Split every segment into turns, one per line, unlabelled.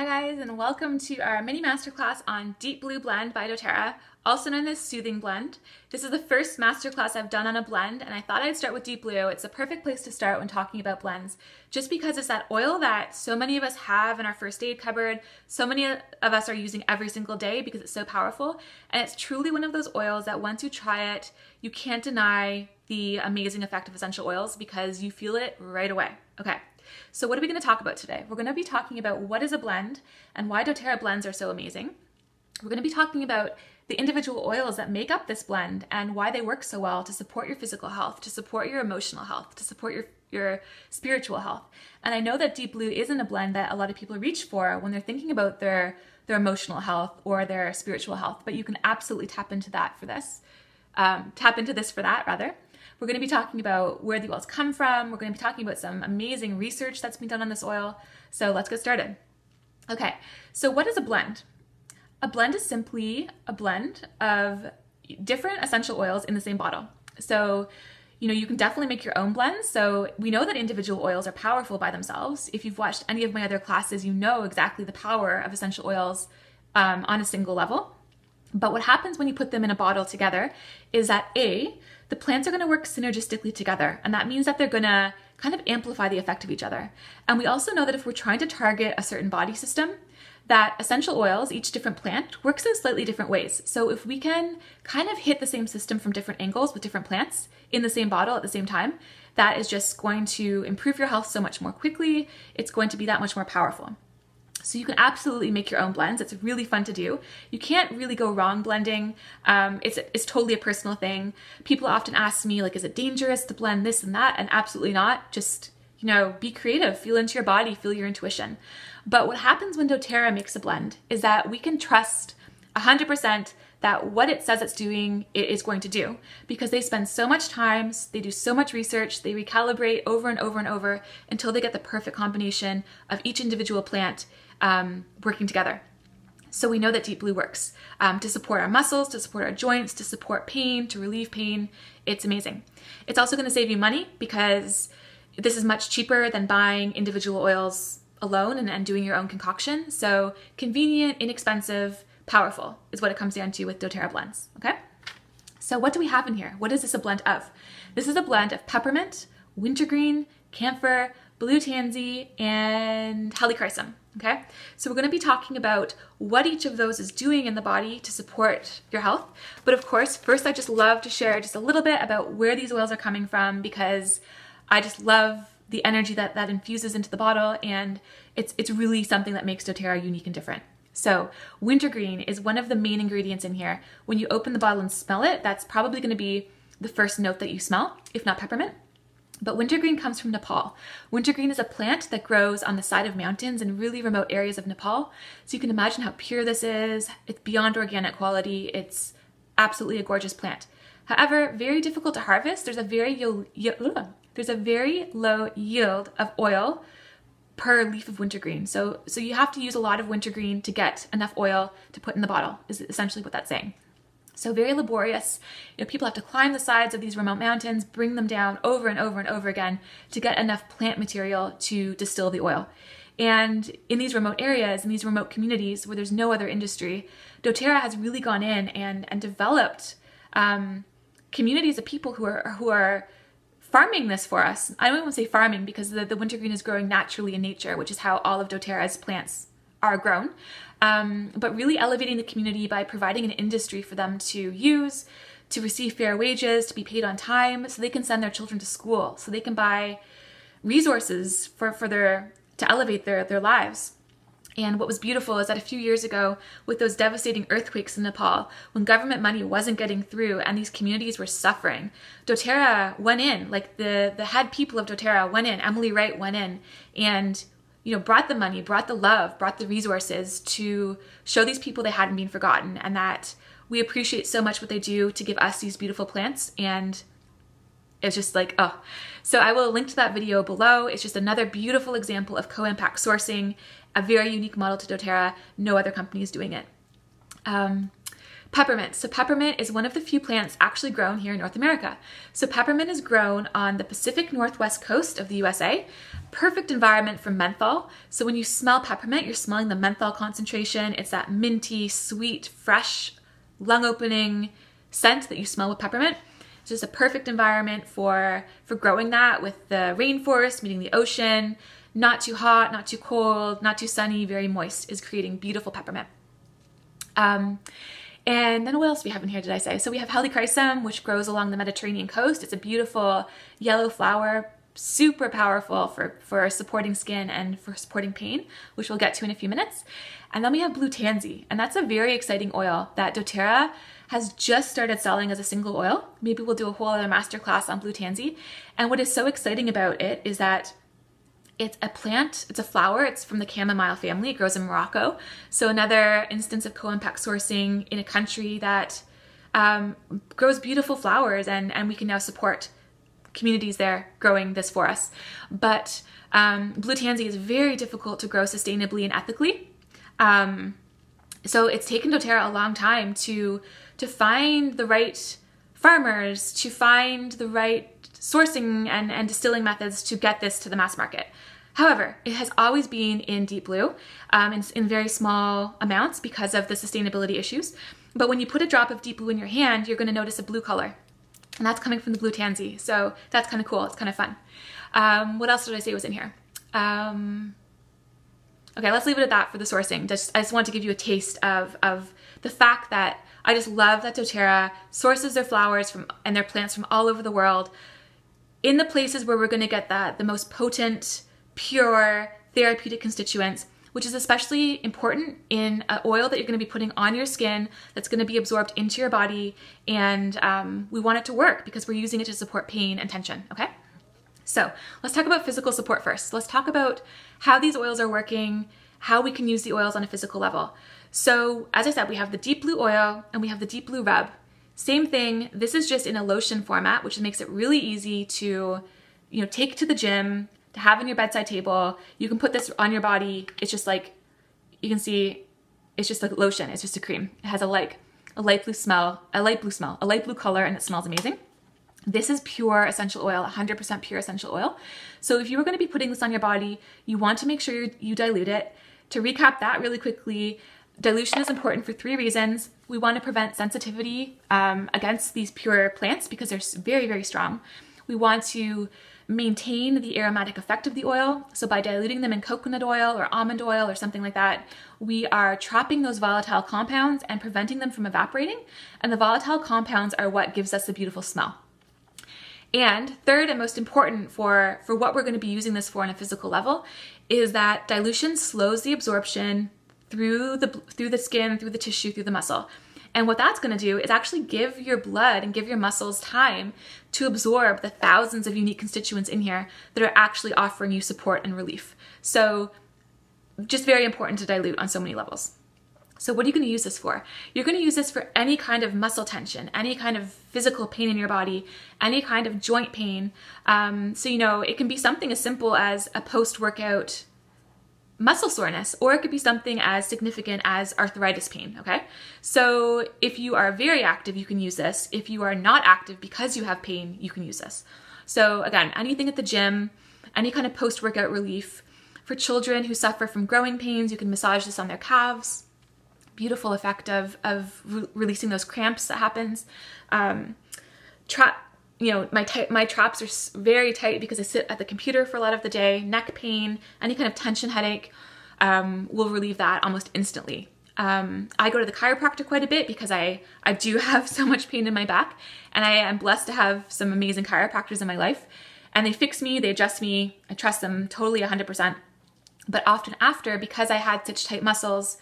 Hi guys, and welcome to our mini masterclass on Deep Blue Blend by doTERRA, also known as Soothing Blend. This is the first masterclass I've done on a blend, and I thought I'd start with Deep Blue. It's a perfect place to start when talking about blends, just because it's that oil that so many of us have in our first aid cupboard, so many of us are using every single day because it's so powerful, and it's truly one of those oils that once you try it, you can't deny the amazing effect of essential oils because you feel it right away. Okay. So what are we going to talk about today? We're going to be talking about what is a blend and why doTERRA blends are so amazing. We're going to be talking about the individual oils that make up this blend and why they work so well to support your physical health, to support your emotional health, to support your spiritual health. And I know that Deep Blue isn't a blend that a lot of people reach for when they're thinking about their emotional health or their spiritual health, but you can absolutely tap into that for this. Tap into this for that, rather. We're going to be talking about where the oils come from. We're going to be talking about some amazing research that's been done on this oil. So let's get started. Okay, so what is a blend? A blend is simply a blend of different essential oils in the same bottle. So, you can definitely make your own blends. So we know that individual oils are powerful by themselves. If you've watched any of my other classes, you know exactly the power of essential oils on a single level. But what happens when you put them in a bottle together is that the plants are going to work synergistically together. And that means that they're going to kind of amplify the effect of each other. And we also know that if we're trying to target a certain body system, that essential oils, each different plant, works in slightly different ways. So if we can kind of hit the same system from different angles with different plants in the same bottle at the same time, that is just going to improve your health so much more quickly. It's going to be that much more powerful. So you can absolutely make your own blends. It's really fun to do. You can't really go wrong blending. It's totally a personal thing. People often ask me, like, is it dangerous to blend this and that? And absolutely not. Just, be creative, feel into your body, feel your intuition. But what happens when doTERRA makes a blend is that we can trust 100% that what it says it's doing, it is going to do, because they spend so much time, they do so much research, they recalibrate over and over and over until they get the perfect combination of each individual plant working together. So we know that Deep Blue works to support our muscles, to support our joints, to support pain, to relieve pain. It's amazing. It's also going to save you money because this is much cheaper than buying individual oils alone and doing your own concoction. So convenient, inexpensive, powerful is what it comes down to with doTERRA blends, okay? So what do we have in here? What is this a blend of? This is a blend of peppermint, wintergreen, camphor, blue tansy, and helichrysum, okay? So we're gonna be talking about what each of those is doing in the body to support your health. But of course, first I just love to share just a little bit about where these oils are coming from because I just love the energy that infuses into the bottle, and it's really something that makes doTERRA unique and different. So wintergreen is one of the main ingredients in here. When you open the bottle and smell it, that's probably going to be the first note that you smell, if not peppermint. But wintergreen comes from Nepal. Wintergreen is a plant that grows on the side of mountains in really remote areas of Nepal. So you can imagine how pure this is. It's beyond organic quality. It's absolutely a gorgeous plant. However, very difficult to harvest. There's a very low yield of oil per leaf of wintergreen. So you have to use a lot of wintergreen to get enough oil to put in the bottle, is essentially what that's saying. So very laborious. People have to climb the sides of these remote mountains, bring them down over and over and over again to get enough plant material to distill the oil. And in these remote areas, in these remote communities where there's no other industry, doTERRA has really gone in and developed communities of people who are farming this for us. I don't even want to say farming because the wintergreen is growing naturally in nature, which is how all of doTERRA's plants are grown. But really elevating the community by providing an industry for them to use, to receive fair wages, to be paid on time, so they can send their children to school, so they can buy resources to elevate their lives. And what was beautiful is that a few years ago, with those devastating earthquakes in Nepal, when government money wasn't getting through and these communities were suffering, doTERRA went in, like the head people of doTERRA went in, Emily Wright went in, and brought the money, brought the love, brought the resources to show these people they hadn't been forgotten, and that we appreciate so much what they do to give us these beautiful plants. And it's just like, oh. So I will link to that video below. It's just another beautiful example of co-impact sourcing, a very unique model to doTERRA. No other company is doing it. Peppermint. So peppermint is one of the few plants actually grown here in North America. So peppermint is grown on the Pacific Northwest coast of the USA. Perfect environment for menthol. So when you smell peppermint, you're smelling the menthol concentration. It's that minty, sweet, fresh, lung-opening scent that you smell with peppermint. It's just a perfect environment for growing that with the rainforest meeting the ocean. Not too hot, not too cold, not too sunny, very moist is creating beautiful peppermint. And then what else do we have in here, did I say? So we have helichrysum, which grows along the Mediterranean coast. It's a beautiful yellow flower, super powerful for supporting skin and for supporting pain, which we'll get to in a few minutes. And then we have blue tansy, and that's a very exciting oil that doTERRA has just started selling as a single oil. Maybe we'll do a whole other masterclass on blue tansy. And what is so exciting about it is that it's a plant, it's a flower, it's from the chamomile family, it grows in Morocco. So another instance of co-impact sourcing in a country that grows beautiful flowers, and we can now support communities there growing this for us. But blue tansy is very difficult to grow sustainably and ethically. So it's taken doTERRA a long time to find the right farmers, to find the right sourcing and distilling methods to get this to the mass market. However, it has always been in deep blue, in very small amounts because of the sustainability issues. But when you put a drop of deep blue in your hand, you're going to notice a blue color. And that's coming from the blue tansy. So that's kind of cool. It's kind of fun. What else did I say was in here? Okay, let's leave it at that for the sourcing. I just want to give you a taste of the fact that I just love that doTERRA sources their flowers and their plants from all over the world in the places where we're going to get the most potent, pure, therapeutic constituents, which is especially important in an oil that you're going to be putting on your skin that's going to be absorbed into your body, and we want it to work because we're using it to support pain and tension, okay? So let's talk about physical support first. Let's talk about how these oils are working, how we can use the oils on a physical level. So as I said, we have the deep blue oil and we have the deep blue rub. Same thing, this is just in a lotion format, which makes it really easy to, take to the gym, to have on your bedside table. You can put this on your body. It's just like, you can see, it's just like lotion. It's just a cream. It has a light blue color, and it smells amazing. This is pure essential oil, 100% pure essential oil. So if you were going to be putting this on your body, you want to make sure you dilute it. To recap that really quickly, dilution is important for 3 reasons. We want to prevent sensitivity against these pure plants because they're very, very strong. We want to maintain the aromatic effect of the oil. So by diluting them in coconut oil or almond oil or something like that, we are trapping those volatile compounds and preventing them from evaporating. And the volatile compounds are what gives us the beautiful smell. And third and most important for what we're going to be using this for on a physical level is that dilution slows the absorption through the skin, through the tissue, through the muscle. And what that's going to do is actually give your blood and give your muscles time to absorb the thousands of unique constituents in here that are actually offering you support and relief. So just very important to dilute on so many levels. So what are you going to use this for? You're going to use this for any kind of muscle tension, any kind of physical pain in your body, any kind of joint pain. So, it can be something as simple as a post-workout muscle soreness, or it could be something as significant as arthritis pain, okay? So if you are very active, you can use this. If you are not active because you have pain, you can use this. So again, anything at the gym, any kind of post-workout relief. For children who suffer from growing pains, you can massage this on their calves. Beautiful effect of releasing those cramps that happens. My traps are very tight because I sit at the computer for a lot of the day. Neck pain, any kind of tension headache will relieve that almost instantly. I go to the chiropractor quite a bit because I do have so much pain in my back, and I am blessed to have some amazing chiropractors in my life. And they fix me, they adjust me, I trust them totally 100%. But often after, because I had such tight muscles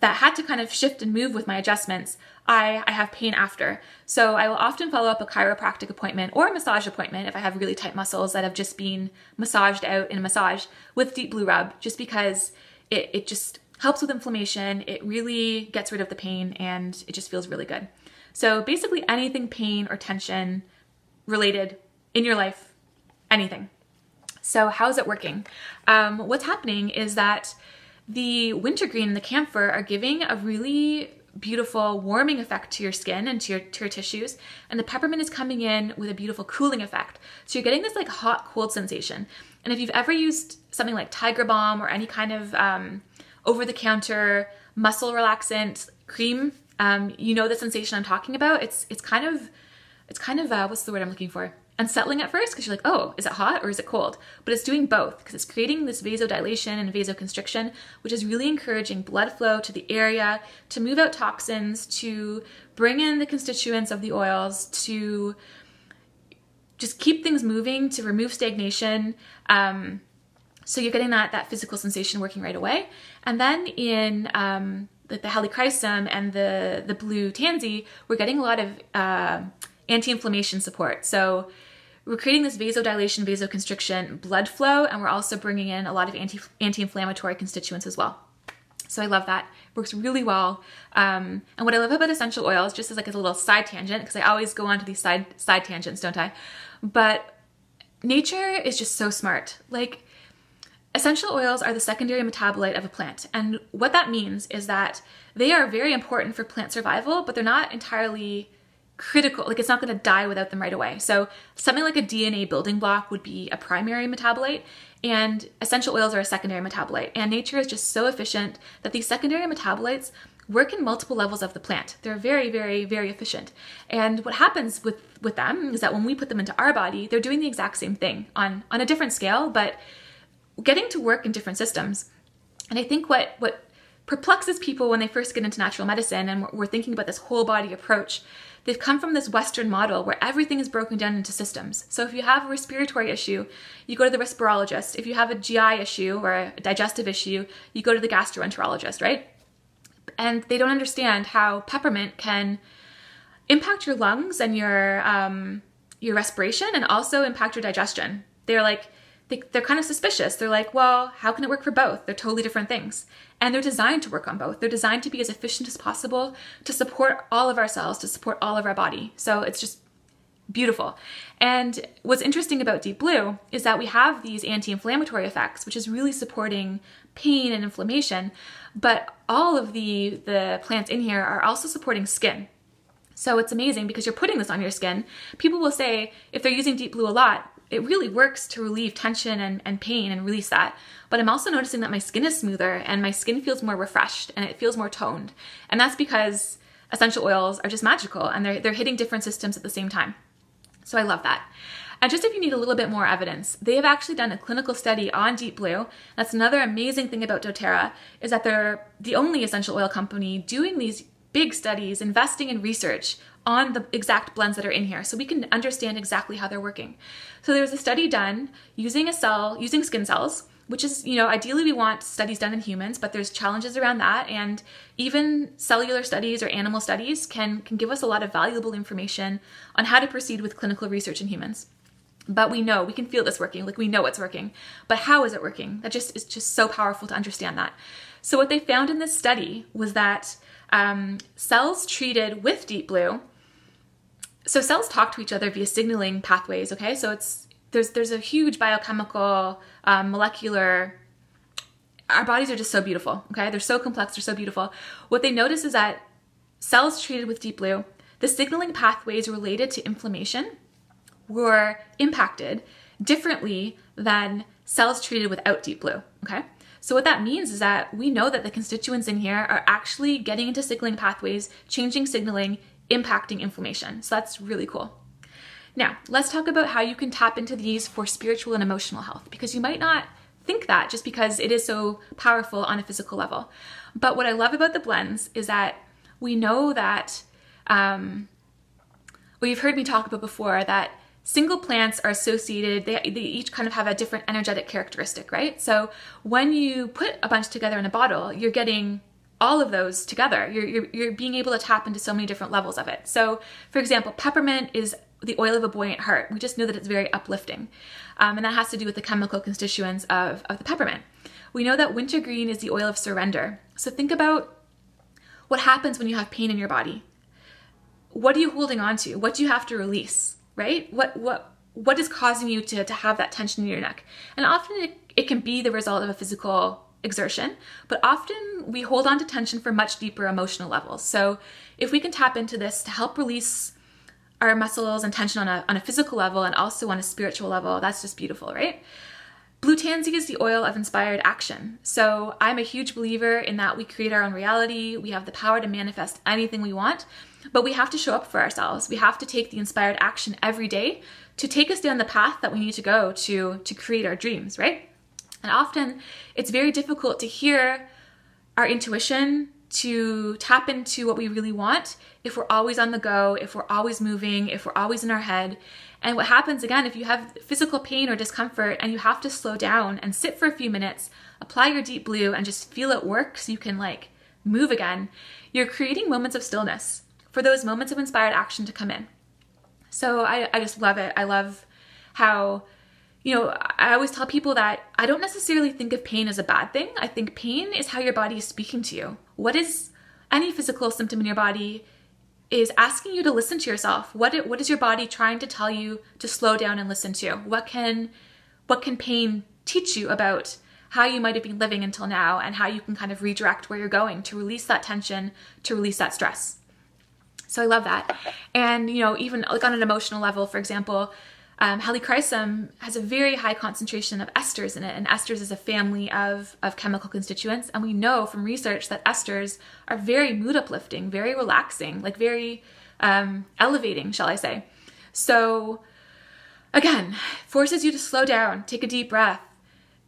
that had to kind of shift and move with my adjustments, I have pain after. So I will often follow up a chiropractic appointment or a massage appointment if I have really tight muscles that have just been massaged out in a massage with deep blue rub, just because it just helps with inflammation. It really gets rid of the pain and it just feels really good. So basically anything pain or tension related in your life, anything. So how's it working? What's happening is that the wintergreen and the camphor are giving a really beautiful warming effect to your skin and to your tissues. And the peppermint is coming in with a beautiful cooling effect. So you're getting this like hot, cold sensation. And if you've ever used something like Tiger Balm or any kind of over-the-counter muscle relaxant cream, you know the sensation I'm talking about. It's kind of what's the word I'm looking for? Unsettling at first, because you're like, oh, is it hot or is it cold? But it's doing both, because it's creating this vasodilation and vasoconstriction, which is really encouraging blood flow to the area, to move out toxins, to bring in the constituents of the oils, to just keep things moving, to remove stagnation. So you're getting that physical sensation working right away. And then in the helichrysum and the blue tansy, we're getting a lot of anti-inflammation support. So we're creating this vasodilation, vasoconstriction, blood flow, and we're also bringing in a lot of anti-inflammatory constituents as well. So I love that. It works really well. And what I love about essential oils, just as like a little side tangent, because I always go on to these side tangents, don't I? But nature is just so smart. Like, essential oils are the secondary metabolite of a plant. And what that means is that they are very important for plant survival, but they're not entirely critical. Like, it's not going to die without them right away. So something like a DNA building block would be a primary metabolite, and essential oils are a secondary metabolite. And nature is just so efficient that these secondary metabolites work in multiple levels of the plant. They're very, very, very efficient. And what happens with them is that when we put them into our body, they're doing the exact same thing on a different scale, but getting to work in different systems. And I think what perplexes people when they first get into natural medicine and we're thinking about this whole body approach, they've come from this Western model where everything is broken down into systems. So if you have a respiratory issue, you go to the respirologist. If you have a GI issue or a digestive issue, you go to the gastroenterologist, right? And they don't understand how peppermint can impact your lungs and your respiration, and also impact your digestion. They're kind of suspicious. They're like, well, how can it work for both? They're totally different things. And they're designed to work on both. They're designed to be as efficient as possible to support all of our cells, to support all of our body. So it's just beautiful. And what's interesting about Deep Blue is that we have these anti-inflammatory effects, which is really supporting pain and inflammation. But all of the plants in here are also supporting skin. So it's amazing because you're putting this on your skin. People will say, if they're using Deep Blue a lot, it really works to relieve tension and pain and release that. But I'm also noticing that my skin is smoother and my skin feels more refreshed and it feels more toned. And that's because essential oils are just magical and they're hitting different systems at the same time. So I love that. And just if you need a little bit more evidence, they have actually done a clinical study on Deep Blue. That's another amazing thing about doTERRA, is that they're the only essential oil company doing these big studies, investing in research on the exact blends that are in here so we can understand exactly how they're working. So there was a study done using skin cells, which is, ideally we want studies done in humans, but there's challenges around that. And even cellular studies or animal studies can give us a lot of valuable information on how to proceed with clinical research in humans. But we can feel this working, like we know it's working. But how is it working? It's just so powerful to understand that. So what they found in this study was that cells treated with Deep Blue, so cells talk to each other via signaling pathways, okay? So there's a huge biochemical, molecular, our bodies are just so beautiful, okay? They're so complex, they're so beautiful. What they notice is that cells treated with Deep Blue, the signaling pathways related to inflammation were impacted differently than cells treated without Deep Blue, okay? So what that means is that we know that the constituents in here are actually getting into signaling pathways, changing signaling, impacting inflammation. So that's really cool. Now, let's talk about how you can tap into these for spiritual and emotional health, because you might not think that just because it is so powerful on a physical level. But what I love about the blends is that we know that, you've heard me talk about before, that single plants are associated, they each kind of have a different energetic characteristic, right? So when you put a bunch together in a bottle, you're getting all of those together. You're being able to tap into so many different levels of it. So for example, peppermint is the oil of a buoyant heart. We just know that it's very uplifting. And that has to do with the chemical constituents of the peppermint. We know that wintergreen is the oil of surrender. So think about what happens when you have pain in your body. What are you holding on to? What do you have to release, right? What is causing you to have that tension in your neck? And often it can be the result of a physical exertion, but often we hold on to tension for much deeper emotional levels. So if we can tap into this to help release our muscles and tension on a physical level and also on a spiritual level, that's just beautiful, right? Blue tansy is the oil of inspired action. So I'm a huge believer in that we create our own reality. We have the power to manifest anything we want, but we have to show up for ourselves. We have to take the inspired action every day to take us down the path that we need to go to create our dreams, right? And often it's very difficult to hear our intuition, to tap into what we really want if we're always on the go, if we're always moving, if we're always in our head. And what happens again, if you have physical pain or discomfort and you have to slow down and sit for a few minutes, apply your deep blue and just feel it work so you can like move again, you're creating moments of stillness for those moments of inspired action to come in. So I just love it. I love how, I always tell people that I don't necessarily think of pain as a bad thing. I think pain is how your body is speaking to you. What is any physical symptom in your body is asking you to listen to yourself. What is your body trying to tell you to slow down and listen to? What can pain teach you about how you might have been living until now and how you can kind of redirect where you're going to release that tension, to release that stress? So I love that. And, even like on an emotional level, for example, helichrysum has a very high concentration of esters in it, and esters is a family of chemical constituents, and we know from research that esters are very mood uplifting, very relaxing, like very elevating, shall I say. So again, forces you to slow down, take a deep breath,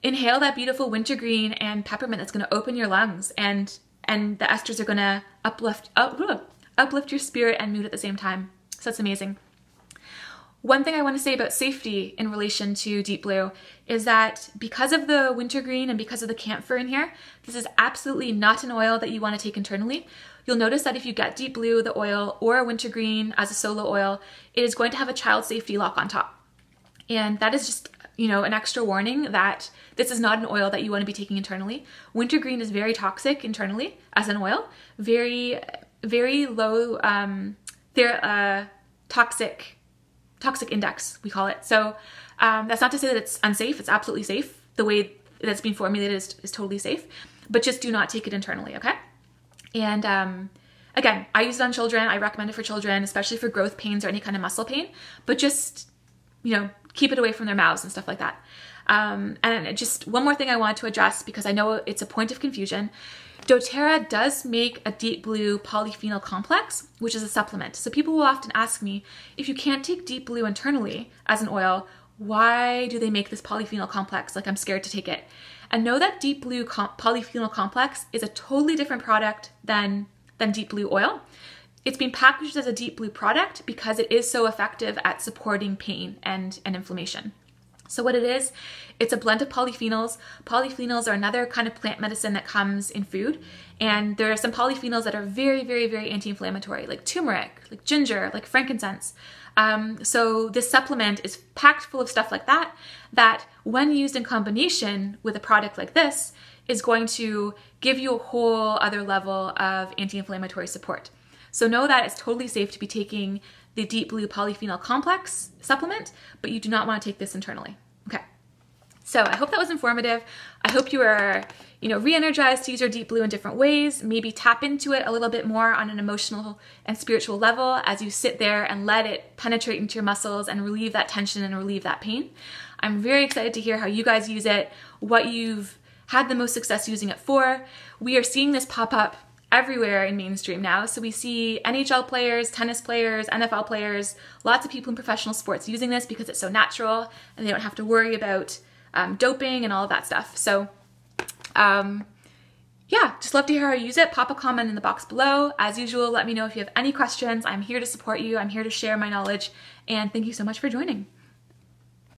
inhale that beautiful wintergreen and peppermint that's going to open your lungs, and the esters are going to uplift your spirit and mood at the same time. So that's amazing. One thing I want to say about safety in relation to deep blue is that because of the wintergreen and because of the camphor in here, this is absolutely not an oil that you want to take internally. You'll notice that if you get deep blue, the oil, or wintergreen as a solo oil, it is going to have a child safety lock on top. And that is just, an extra warning that this is not an oil that you want to be taking internally. Wintergreen is very toxic internally as an oil, very, very low toxic index, we call it. So that's not to say that it's unsafe. It's absolutely safe. The way that's being formulated is totally safe, but just do not take it internally, okay? And again, I use it on children. I recommend it for children, especially for growth pains or any kind of muscle pain, but just, keep it away from their mouths and stuff like that. And just one more thing I wanted to address, because I know it's a point of confusion. doTERRA does make a deep blue polyphenol complex, which is a supplement. So people will often ask me, if you can't take deep blue internally as an oil, why do they make this polyphenol complex? Like, I'm scared to take it. And know that deep blue polyphenol complex is a totally different product than deep blue oil. It's been packaged as a deep blue product because it is so effective at supporting pain and inflammation. So what it is, it's a blend of polyphenols. Polyphenols are another kind of plant medicine that comes in food. And there are some polyphenols that are very, very, very anti-inflammatory, like turmeric, like ginger, like frankincense. So this supplement is packed full of stuff like that, that when used in combination with a product like this, is going to give you a whole other level of anti-inflammatory support. So know that it's totally safe to be taking the deep blue polyphenol complex supplement, but you do not want to take this internally. Okay. So I hope that was informative. I hope you are, re-energized to use your deep blue in different ways. Maybe tap into it a little bit more on an emotional and spiritual level as you sit there and let it penetrate into your muscles and relieve that tension and relieve that pain. I'm very excited to hear how you guys use it, what you've had the most success using it for. We are seeing this pop up everywhere in mainstream now. So we see NHL players, tennis players, NFL players, lots of people in professional sports using this because it's so natural and they don't have to worry about doping and all of that stuff. So yeah, just love to hear how you use it. Pop a comment in the box below. As usual, let me know if you have any questions. I'm here to support you. I'm here to share my knowledge. And thank you so much for joining.